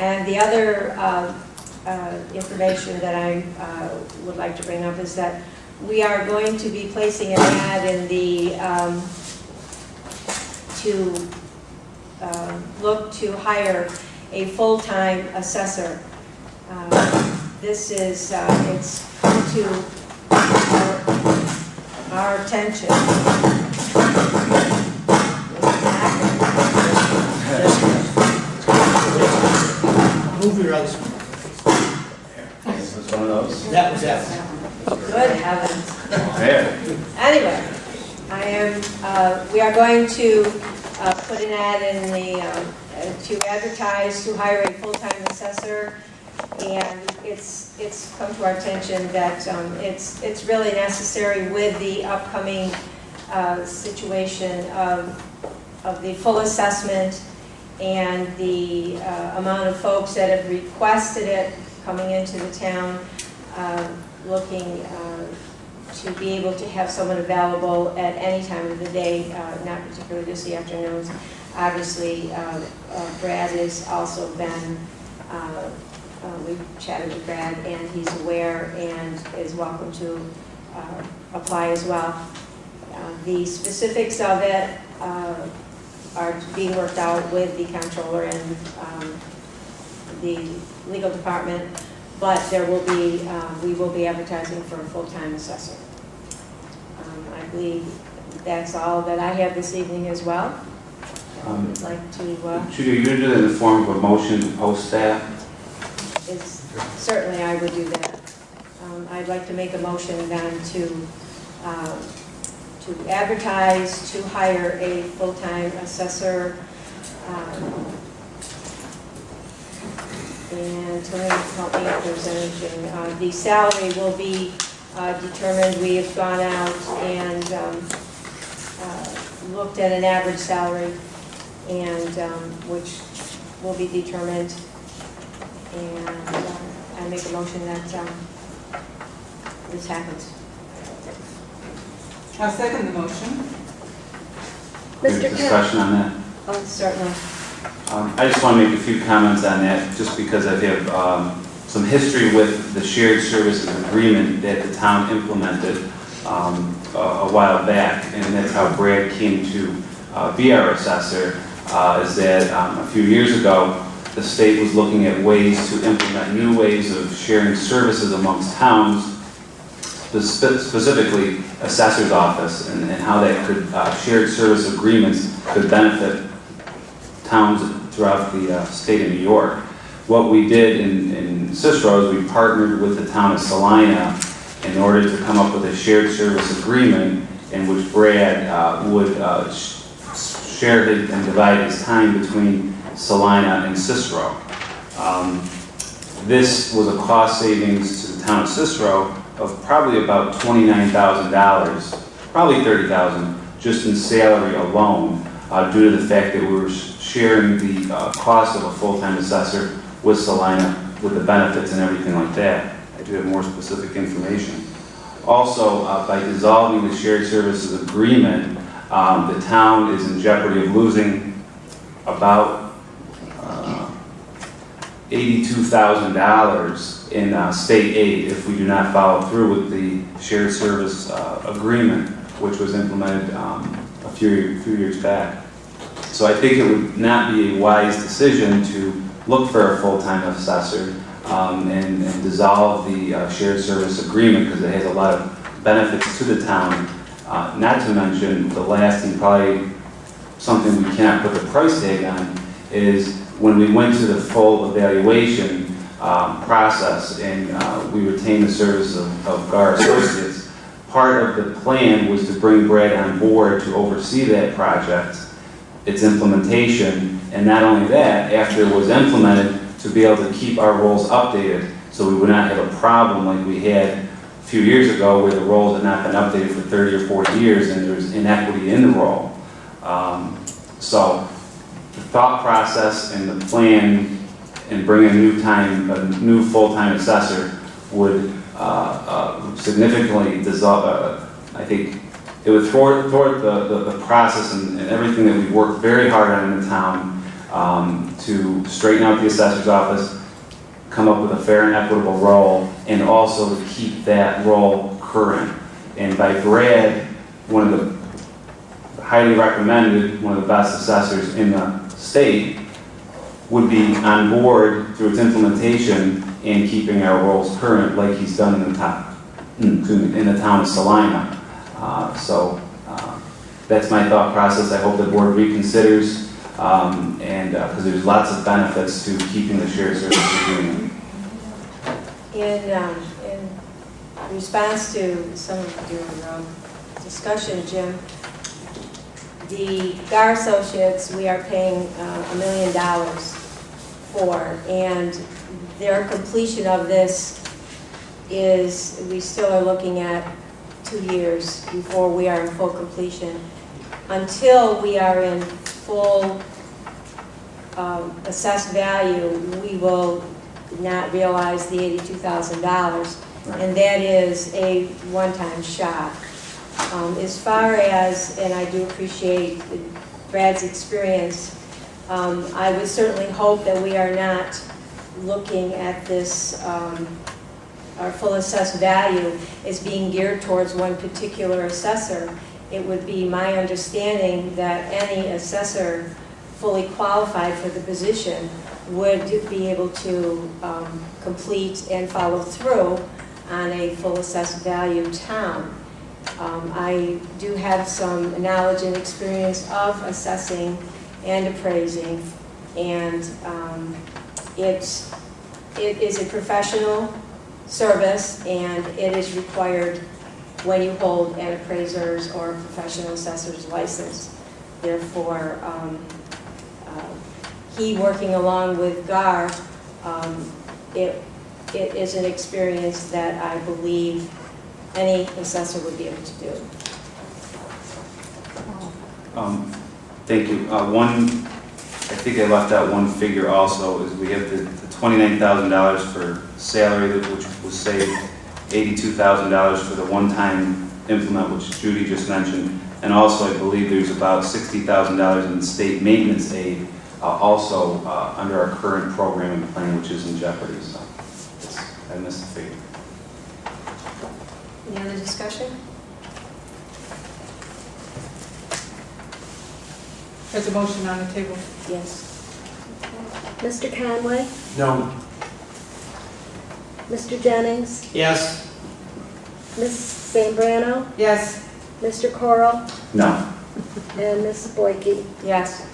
And the other information that I would like to bring up is that we are going to be placing an ad in the to look to hire a full-time assessor. This is it's come to our attention. Move your other one. Was one of those? That was that. Good heavens. There. Anyway, we are going to put an ad in the, to advertise to hire a full-time assessor. And it's come to our attention that it's really necessary with the upcoming situation of the full assessment and the amount of folks that have requested it coming into the town, looking to be able to have someone available at any time of the day, not particularly just the afternoons. Obviously, Brad has also been, we've chatted with Brad, and he's aware and is welcome to apply as well. The specifics of it are being worked out with the comptroller and the legal department, but there will be, we will be advertising for a full-time assessor. I believe that's all that I have this evening as well. I'd like to... Should you do it in the form of a motion to post that? Certainly I would do that. I'd like to make a motion then to advertise to hire a full-time assessor. And Tony, help me if there's anything. The salary will be determined. We have gone out and looked at an average salary, and which will be determined. And I make a motion that this happens. I'll second the motion. Mr. Discussion on that? Oh, certainly. I just want to make a few comments on that, just because I have some history with the shared services agreement that the town implemented a while back, and that's how Brad came to be our assessor, is that a few years ago, the state was looking at ways to implement new ways of sharing services amongst towns, specifically assessor's office, and how that could, shared service agreements could benefit towns throughout the state of New York. What we did in Cicero is we partnered with the town of Salina in order to come up with a shared service agreement in which Brad would share and divide his time between Salina and Cicero. This was a cost savings to the town of Cicero of probably about $29,000, probably $30,000, just in salary alone, due to the fact that we were sharing the cost of a full-time assessor with Salina, with the benefits and everything like that. I do have more specific information. Also, by dissolving the shared services agreement, the town is in jeopardy of losing about $82,000 in state aid if we do not follow through with the shared service agreement, which was implemented a few years back. So I think it would not be a wise decision to look for a full-time assessor and dissolve the shared service agreement, because it has a lot of benefits to the town, not to mention the last, and probably something we cannot put the price tag on, is when we went to the full evaluation process and we retained the services of GAR Associates, part of the plan was to bring Brad on board to oversee that project, its implementation, and not only that, after it was implemented, to be able to keep our roles updated so we would not have a problem like we had a few years ago where the roles had not been updated for 30 or 40 years and there was inequity in the role. So the thought process and the plan in bringing a new full-time assessor would significantly dissolve, I think it would thwart the process and everything that we worked very hard on in the town to straighten out the assessor's office, come up with a fair and equitable role, and also to keep that role current. And by Brad, one of the highly recommended, one of the best assessors in the state, would be on board through its implementation and keeping our roles current like he's done in the town of Salina. That's my thought process. I hope the board reconsiders, because there's lots of benefits to keeping the shared service agreement. In response to some of your discussion, Jim, the GAR Associates we are paying $1 million for, and their completion of this is, we still are looking at 2 years before we are in full completion. Until we are in full assessed value, we will not realize the $82,000, and that is a one-time shot. As far as, and I do appreciate Brad's experience, I would certainly hope that we are not looking at this, our full assessed value, as being geared towards one particular assessor. It would be my understanding that any assessor fully qualified for the position would be able to complete and follow through on a full assessed value town. I do have some knowledge and experience of assessing and appraising, and it is a professional service, and it is required when you hold an appraiser's or professional assessor's license. Therefore, he working along with GAR, it is an experience that I believe any assessor would be able to do. Thank you. I think I left out one figure also, is we have the $29,000 for salary, which was saved, $82,000 for the one-time implement, which Judy just mentioned, and also I believe there's about $60,000 in state maintenance aid, also under our current program and plan, which is in jeopardy. So I missed the figure. Any other discussion? There's a motion on the table. Yes. Mr. Conway? No. Mr. Jennings? Yes. Ms. Zambrano? Yes. Mr. Corral? No. And Ms. Boyke? Yes.